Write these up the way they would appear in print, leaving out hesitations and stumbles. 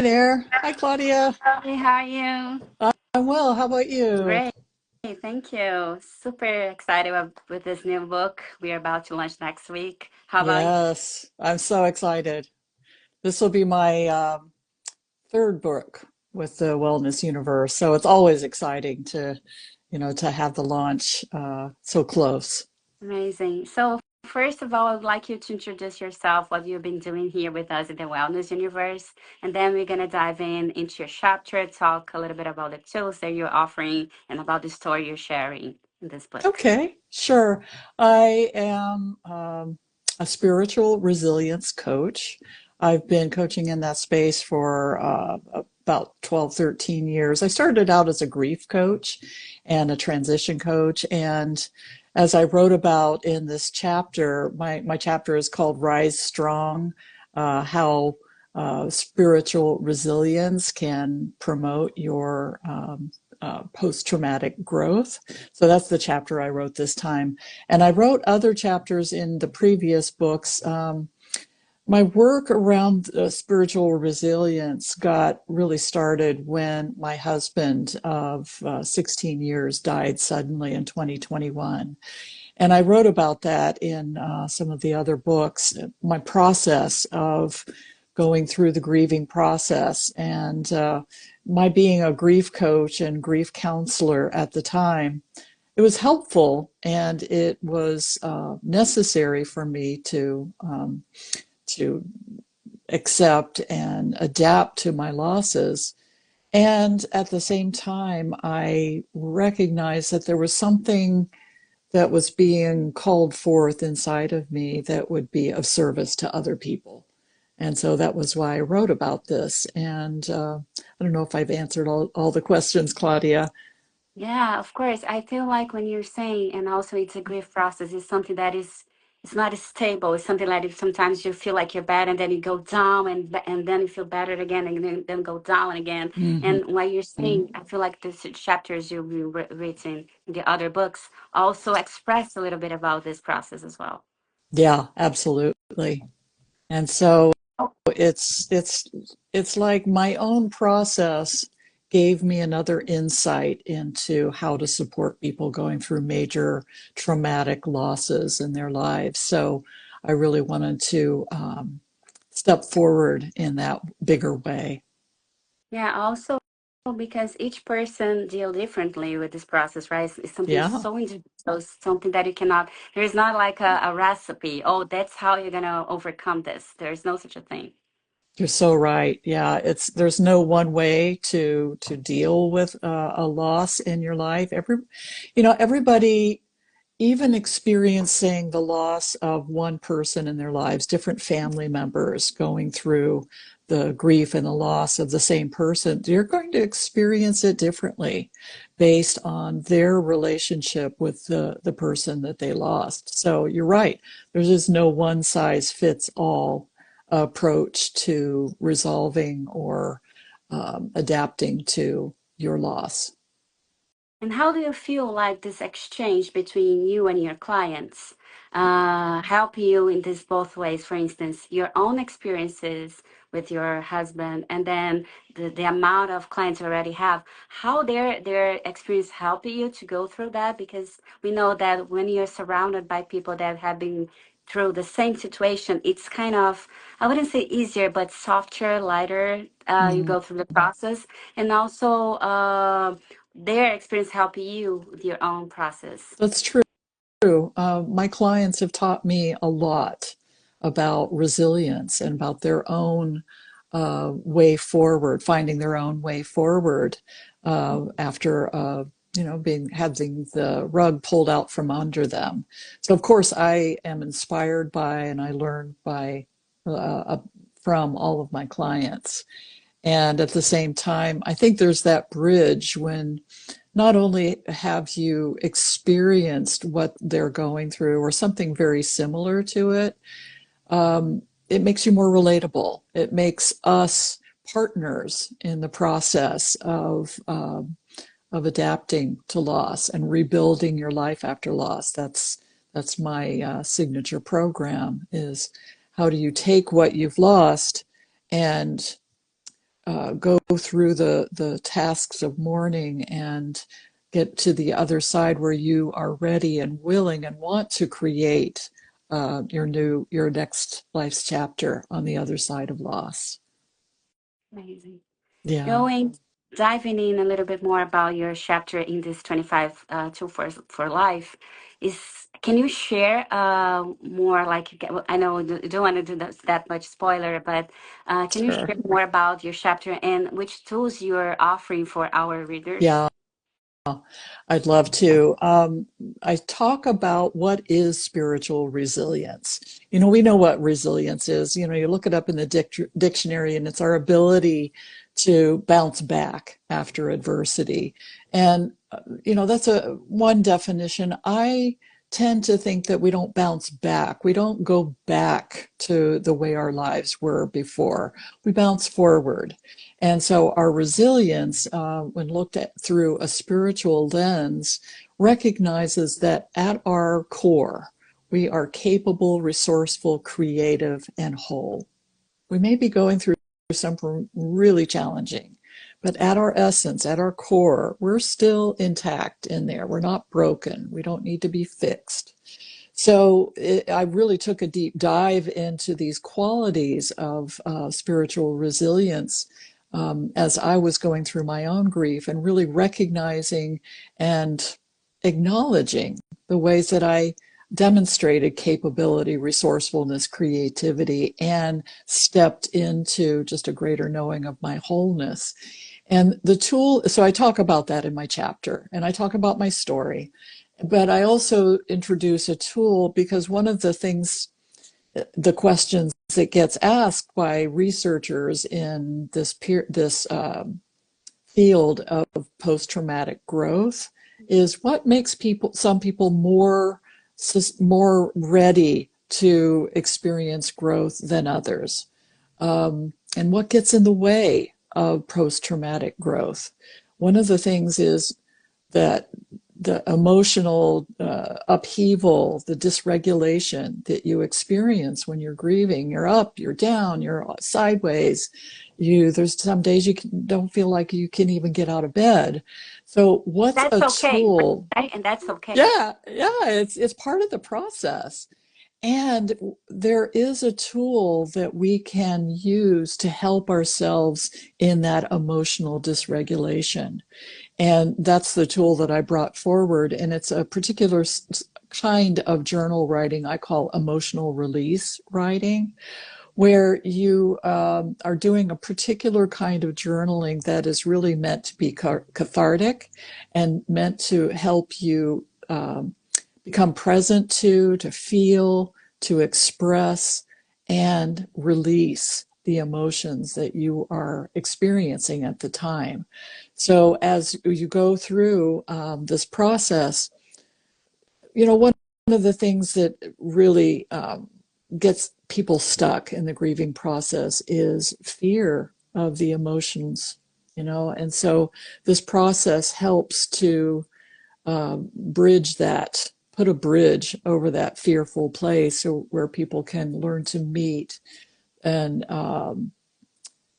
there. Hi, Claudia. Hey, how are you? I'm well. How about you? Great, thank you. Super excited with this new book we're about to launch next week. How about you? Yes, I'm so excited. This will be my third book with the Wellness Universe, so it's always exciting to have the launch so close. Amazing. So, first of all, I'd like you to introduce yourself, what you've been doing here with us in the Wellness Universe, and then we're going to dive into your chapter, talk a little bit about the tools that you're offering and about the story you're sharing in this book. Okay, sure. I am a spiritual resilience coach. I've been coaching in that space for about 12, 13 years. I started out as a grief coach and a transition coach. And as I wrote about in this chapter, my chapter is called Rise Strong, how spiritual resilience can promote your post-traumatic growth. So that's the chapter I wrote this time. And I wrote other chapters in the previous books. My work around spiritual resilience got really started when my husband of 16 years died suddenly in 2021. And I wrote about that in some of the other books, my process of going through the grieving process. And my being a grief coach and grief counselor at the time, it was helpful and it was necessary for me to accept and adapt to my losses. And at the same time, I recognized that there was something that was being called forth inside of me that would be of service to other people. And so that was why I wrote about this. And I don't know if I've answered all the questions, Claudia. Yeah, of course. I feel like when you're saying, and also it's a grief process, it's something that is, it's not as stable. It's something like if sometimes you feel like you're bad and then you go down and then you feel better again and then go down again. Hmm. And what you're saying, I feel like the chapters you've written in the other books also express a little bit about this process as well. Yeah, absolutely. And so it's it's it's like my own process gave me another insight into how to support people going through major traumatic losses in their lives. So I really wanted to step forward in that bigger way. Yeah, also because each person deal differently with this process, right? It's something Yeah, so individual, something that you cannot, there's not like a recipe. Oh, that's how you're gonna overcome this. There's no such a thing. you're so right. Yeah, it's there's no one way to deal with a loss in your life. Everybody, even experiencing the loss of one person in their lives, different family members going through the grief and the loss of the same person, you're going to experience it differently based on their relationship with the person that they lost. So you're right. There's just no one size fits all approach to resolving or adapting to your loss. And how do you feel like this exchange between you and your clients help you in this both ways? For instance, your own experiences with your husband, and then the amount of clients you already have, how their experience help you to go through that? Because we know that when you're surrounded by people that have been through the same situation, it's kind of, I wouldn't say easier, but softer, lighter. You Mm, go through the process, and also. Their experience help you with your own process. that's true. My clients have taught me a lot about resilience and about their own way forward, finding their own way forward after being having the rug pulled out from under them. So of course I am inspired by and I learn by from all of my clients. And at the same time, I think there's that bridge when not only have you experienced what they're going through or something very similar to it, it makes you more relatable. It makes us partners in the process of adapting to loss and rebuilding your life after loss. That's my signature program is how do you take what you've lost and go through the tasks of mourning and get to the other side where you are ready and willing and want to create your next life's chapter on the other side of loss. Amazing. Yeah, Going, diving in a little bit more about your chapter in this 25 tool for life, is can you share more like I know you don't want to do that much spoiler, but can you sure. share more about your chapter and which tools you're offering for our readers? Yeah. I'd love to. I talk about what is spiritual resilience. We know what resilience is. You look it up in the dictionary, and it's our ability to bounce back after adversity. And, that's one definition. I tend to think that we don't bounce back. We don't go back to the way our lives were before. We bounce forward. And so our resilience, when looked at through a spiritual lens, recognizes that at our core, we are capable, resourceful, creative, and whole. We may be going through something really challenging, but at our essence, at our core, we're still intact in there. We're not broken. We don't need to be fixed. So I really took a deep dive into these qualities of spiritual resilience as I was going through my own grief and really recognizing and acknowledging the ways that I demonstrated capability, resourcefulness, creativity, and stepped into just a greater knowing of my wholeness. And the tool, so I talk about that in my chapter, and I talk about my story, but I also introduce a tool because one of the things, the questions that gets asked by researchers in this field of post-traumatic growth is what makes some people more ready to experience growth than others, and what gets in the way of post-traumatic growth. One of the things is that the emotional upheaval, the dysregulation that you experience when you're grieving, you're up, you're down, you're sideways. There's some days don't feel like you can even get out of bed. So what's That's a okay, tool? right? And that's okay. Yeah, it's part of the process. And there is a tool that we can use to help ourselves in that emotional dysregulation. And that's the tool that I brought forward. And it's a particular kind of journal writing I call emotional release writing, where you are doing a particular kind of journaling that is really meant to be cathartic and meant to help you become present to feel, to express, and release the emotions that you are experiencing at the time. So as you go through this process, one of the things that really gets people stuck in the grieving process is fear of the emotions, and so this process helps to bridge that, put a bridge over that fearful place, so where people can learn to meet and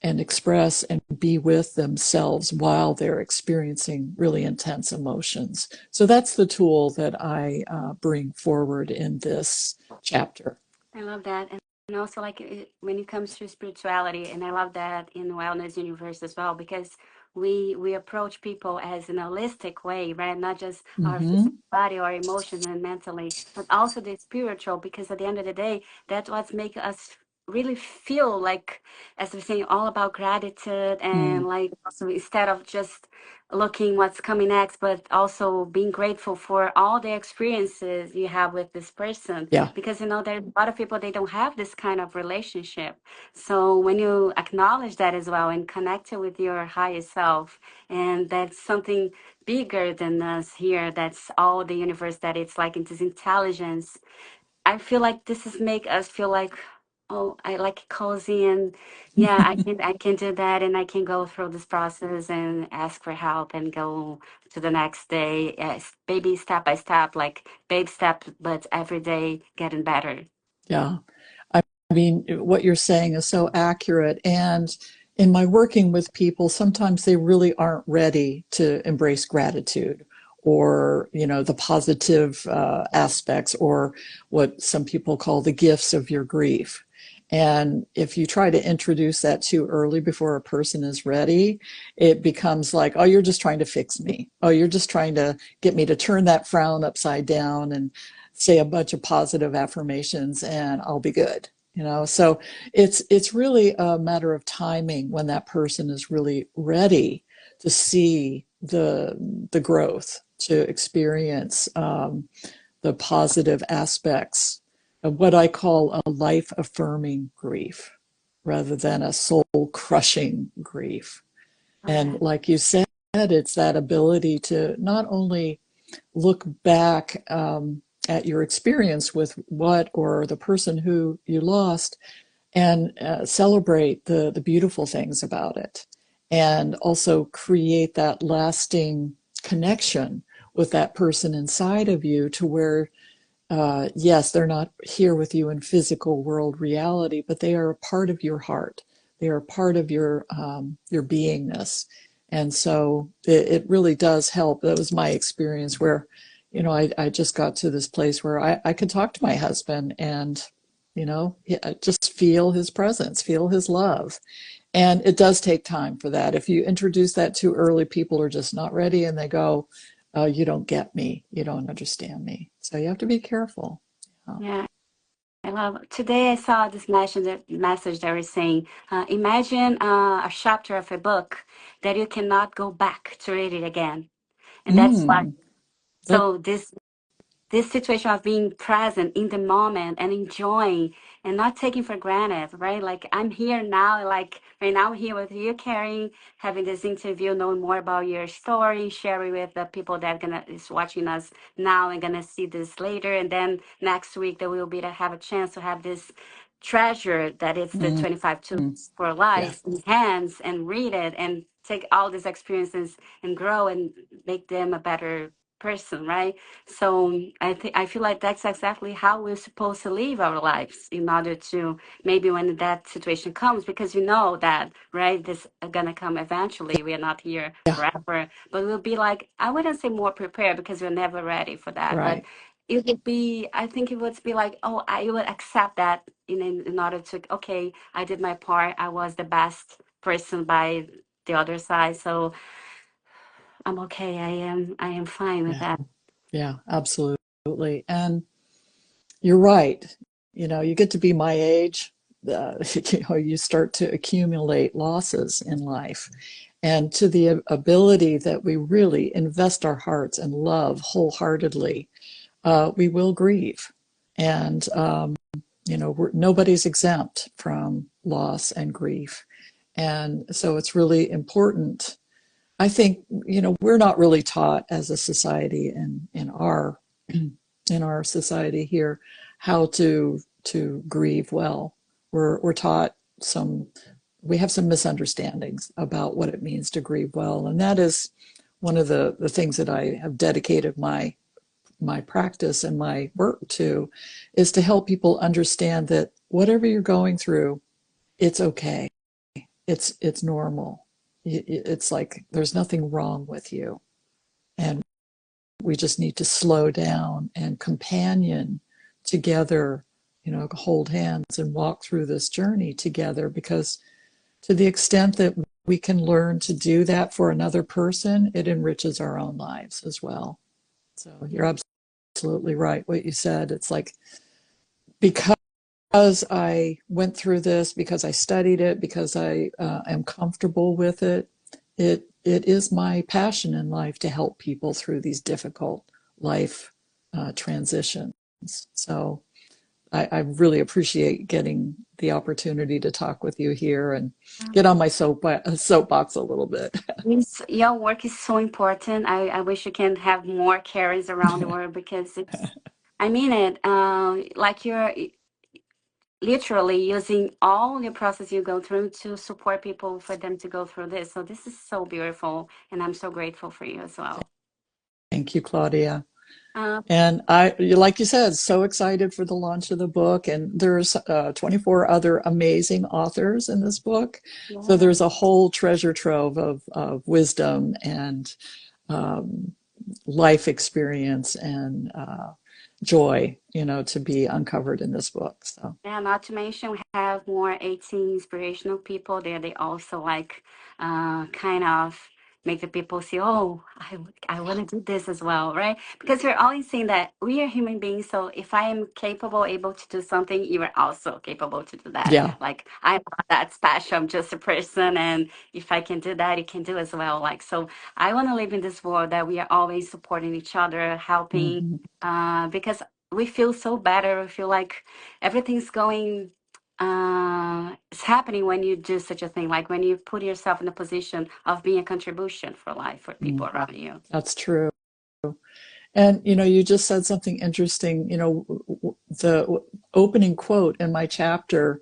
express and be with themselves while they're experiencing really intense emotions. So that's the tool that I bring forward in this chapter. I love that. And also, like when it comes to spirituality, and I love that in the wellness universe as well, because we approach people as in a holistic way, right? Not just our physical Mm-hmm. body or emotions and mentally, but also the spiritual, because at the end of the day, that's what makes us really feel like, as we're saying, all about gratitude Mm. and like so instead of just looking what's coming next, but also being grateful for all the experiences you have with this person, Yeah, because there's a lot of people they don't have this kind of relationship. So when you acknowledge that as well and connect it with your higher self, and that's something bigger than us here, that's all the universe, that it's like in this intelligence. I feel like this is make us feel like, oh, I like cozy, and yeah, I can do that, and I can go through this process and ask for help and go to the next day, yes, baby step by step, like baby step, but every day getting better. yeah. I mean, what you're saying is so accurate. And in my working with people, sometimes they really aren't ready to embrace gratitude or, the positive aspects or what some people call the gifts of your grief. And if you try to introduce that too early before a person is ready, it becomes like, oh, you're just trying to fix me. Oh, you're just trying to get me to turn that frown upside down and say a bunch of positive affirmations and I'll be good. So it's really a matter of timing when that person is really ready to see the growth, to experience the positive aspects of what I call a life affirming grief rather than a soul crushing grief. And Correct. like you said, it's that ability to not only look back at your experience with what or the person who you lost and celebrate the beautiful things about it and also create that lasting connection with that person inside of you to where yes, they're not here with you in physical world reality, but they are a part of your heart. They are a part of your beingness, and so it really does help. That was my experience where, I just got to this place where I could talk to my husband and, just feel his presence, feel his love. And it does take time for that. If you introduce that too early, people are just not ready and they go, oh, you don't get me. You don't understand me. So you have to be careful. Yeah. Yeah. I love today I saw this message that was saying, imagine a chapter of a book that you cannot go back to read it again. And that's why. Mm, that, So this situation of being present in the moment and enjoying and not taking for granted, right? Like I'm here now, like right now here with you, Carrie, having this interview, knowing more about your story, sharing with the people that gonna is watching us now and gonna see this later, and then next week that we'll be to have a chance to have this treasure that it's the mm, 25 mm, tools for yeah, life in hands and read it and take all these experiences and grow and make them a better person, right? So I feel like that's exactly how we're supposed to live our lives in order to maybe when that situation comes, because we know that, right, this are gonna come eventually. We are not here yeah, forever, but we'll be like, I wouldn't say more prepared because we're never ready for that, but right. it would be, I think it would be like, oh, I would accept that in order to, okay, I did my part. I was the best person by the other side, so I'm okay. I am fine with Yeah, that. yeah, absolutely. And you're right. You get to be my age, you start to accumulate losses in life. And to the ability that we really invest our hearts and love wholeheartedly, we will grieve. And nobody's exempt from loss and grief. And so it's really important. I think, we're not really taught as a society in our in our society here how to grieve well. We're taught some we have some misunderstandings about what it means to grieve well. And that is one of the things that I have dedicated my practice and my work to is to help people understand that whatever you're going through, it's okay. It's normal. It's like there's nothing wrong with you. And we just need to slow down and companion together, hold hands and walk through this journey together because to the extent that we can learn to do that for another person, it enriches our own lives as well. So you're absolutely right. What you said, it's like because I went through this, because I studied it, because I am comfortable with it, it is my passion in life to help people through these difficult life transitions. So I really appreciate getting the opportunity to talk with you here and get on my soapbox a little bit. Your work is so important. I wish you can have more carers around the world because it's, I mean it, like you're literally using all the process you go through to support people for them to go through this. So this is so beautiful, and I'm so grateful for you as well. Thank you, Claudia. Uh, And like you said, so excited for the launch of the book. And there's 24 other amazing authors in this book. So yeah. there's a whole treasure trove of wisdom and um, life experience and joy, to be uncovered in this book. So, Yeah, not to mention we have more 18 inspirational people there. They also like kind of make the people see, oh, I want to do this as well, right? Because we're always saying that we are human beings. So if I am capable, able to do something, you are also capable to do that. yeah. Like I'm not that special. I'm just a person, and if I can do that, you can do as well. Like so, I want to live in this world that we are always supporting each other, helping, Hmm. because we feel so better. We feel like everything's going it's happening when you do such a thing, like when you put yourself in a position of being a contribution for life for people around you. That's true. And you just said something interesting. The opening quote in my chapter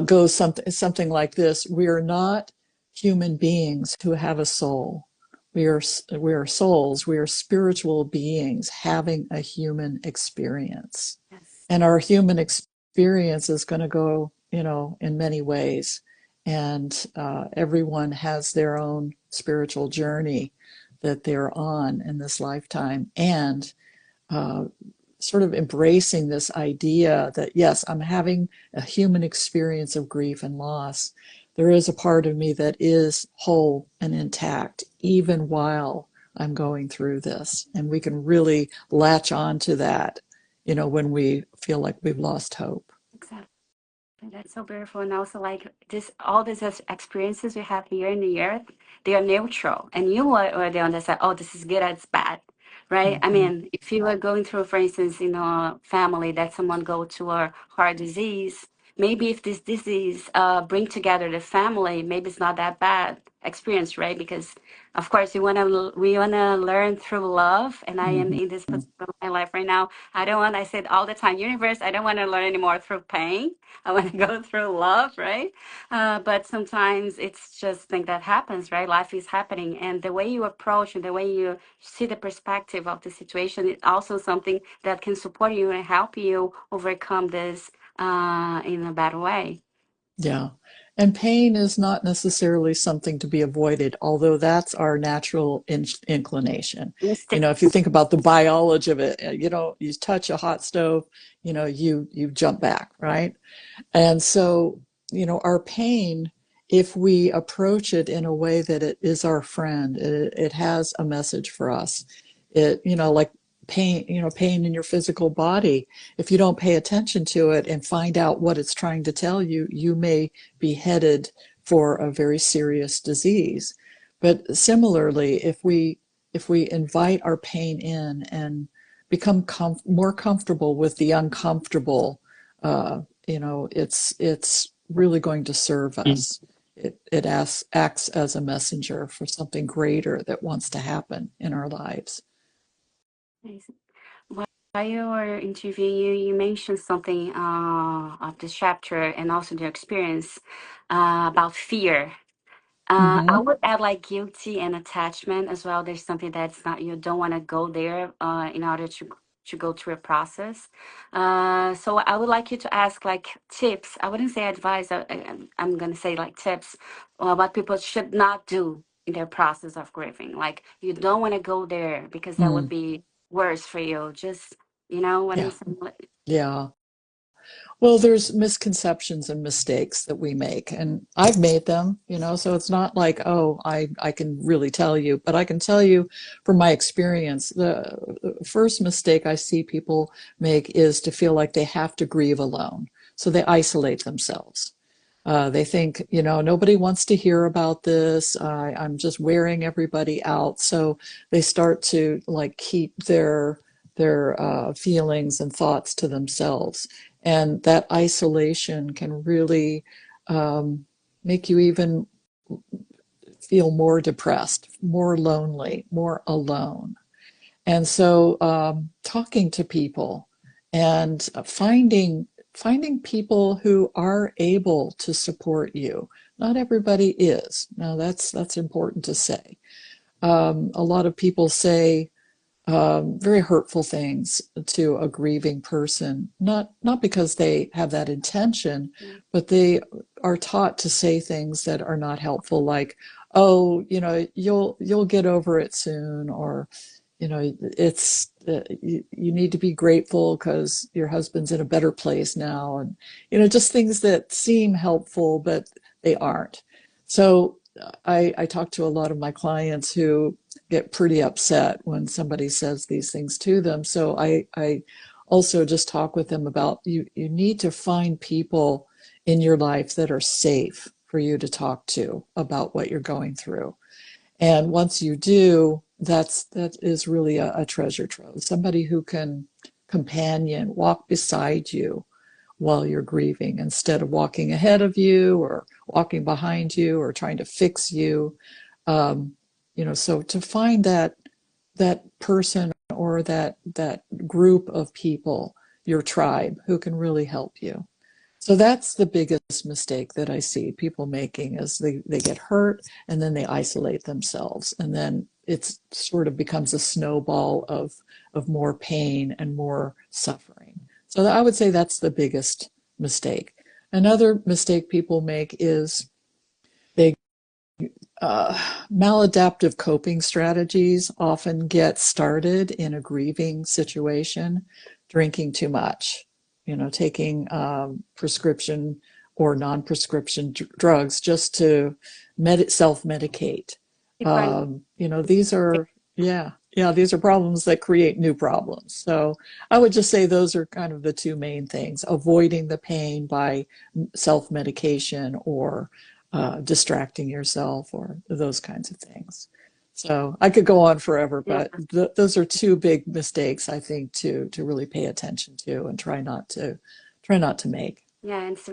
goes something like this: "We are not human beings who have a soul. We are souls. We are spiritual beings having a human experience, Yes, and our human experience is going to go, in many ways, and everyone has their own spiritual journey that they're on in this lifetime, and uh, sort of embracing this idea that, yes, I'm having a human experience of grief and loss. There is a part of me that is whole and intact, even while I'm going through this. And we can really latch on to that, when we feel like we've lost hope." exactly. That's so beautiful. And also, like this, all these experiences we have here in the earth, they are neutral. And you are the one that said, oh, this is good, it's bad, right? I Hmm. mean, if you are going through, for instance, in a family that someone go to a heart disease, maybe if this disease bring together the family, maybe it's not that bad experience, right? Because of course we wanna learn through love. And I am Hmm. in this position of my life right now. I said all the time, universe, I don't want to learn anymore through pain. I want to go through love, right? But sometimes it's just thing that happens, right? Life is happening, and the way you approach and the way you see the perspective of the situation is also something that can support you and help you overcome this in a better way. Yeah. And pain is not necessarily something to be avoided, although that's our natural inclination. If you Instincts. think about the biology of it, you touch a hot stove, you jump back, right? And so, our pain, if we approach it in a way that it is our friend, it has a message for us. Like pain in your physical body. If you don't pay attention to it and find out what it's trying to tell you, you may be headed for a very serious disease. But similarly, if we invite our pain in and become more comfortable with the uncomfortable, it's really going to serve us. It acts as a messenger for something greater that wants to happen in our lives. Nice. While you were interviewing you mentioned something of this chapter and also the experience about fear. I Hmm. would add like guilty and attachment as well. There's something that's not you don't want to go there in order to go through a process. So I would like you to ask like tips. I wouldn't say advice. I'm gonna say like tips what people should not do in their process of grieving. Like you don't want to go there because that would Mm. be worse for you. Just you know what I'm Yeah. saying. Yeah. Well, there's misconceptions and mistakes that we make, and I've made them, so it's not like, oh, I can really tell you, but I can tell you from my experience, the first mistake I see people make is to feel like they have to grieve alone. So they isolate themselves. They think, nobody wants to hear about this. I'm just wearing everybody out. So they start to like keep their feelings and thoughts to themselves, and that isolation can really make you even feel more depressed, more lonely, more alone. And so, talking to people and finding people who are able to support you. Not everybody is. Now, that's important to say. A lot of people say, very hurtful things to a grieving person, not because they have that intention, Mm. but they are taught to say things that are not helpful, like, "Oh, you'll get over it soon," or it's you need to be grateful because your husband's in a better place now, and just things that seem helpful, but they aren't. So I talk to a lot of my clients who get pretty upset when somebody says these things to them. So I also just talk with them about you need to find people in your life that are safe for you to talk to about what you're going through. And once you do, that is really a treasure trove. Somebody who can companion, walk beside you while you're grieving instead of walking ahead of you or walking behind you or trying to fix you. Um, so to find that person or that group of people, your tribe, who can really help you. So that's the biggest mistake that I see people making is they get hurt and then they isolate themselves. And then it's sort of becomes a snowball of more pain and more suffering. So I would say that's the biggest mistake. Another mistake people make is they maladaptive coping strategies often get started in a grieving situation, drinking too much, taking prescription or non-prescription drugs just to self-medicate. Different. These are, yeah, these are problems that create new problems. So I would just say those are kind of the two main things: avoiding the pain by self-medication or distracting yourself or those kinds of things. So I could go on forever, Yeah, but those are two big mistakes I think to really pay attention to and try not to make. yeah, and it's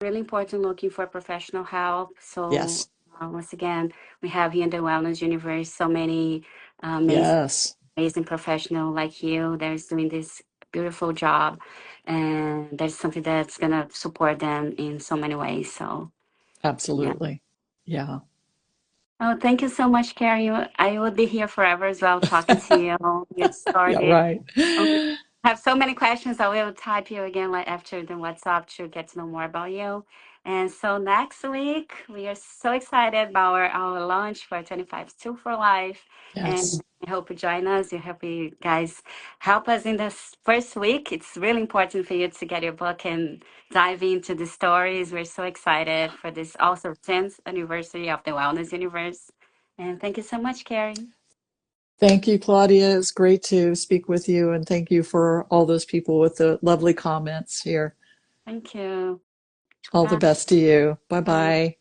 really important looking for professional help. So Yes, once again, we have here in the wellness universe so many amazing, yes, amazing professional like you that's doing this beautiful job, and there's something that's gonna support them in so many ways. So yeah. absolutely. Yeah, Oh, thank you so much, Carrie. I would be here forever as well talking to you. Your yeah, story. right. I have so many questions. I will type you again like after the WhatsApp to get to know more about you. And so next week, we are so excited about our launch for 25 Still for Life. And Yes, I hope you join us. I hope you guys help us in this first week. It's really important for you to get your book and dive into the stories. We're so excited for this also 10th anniversary of the Wellness Universe. And thank you so much, Carrie. thank you, Claudia. It's great to speak with you, and thank you for all those people with the lovely comments here. Thank you. All the Bye. best to you. Bye Bye. bye.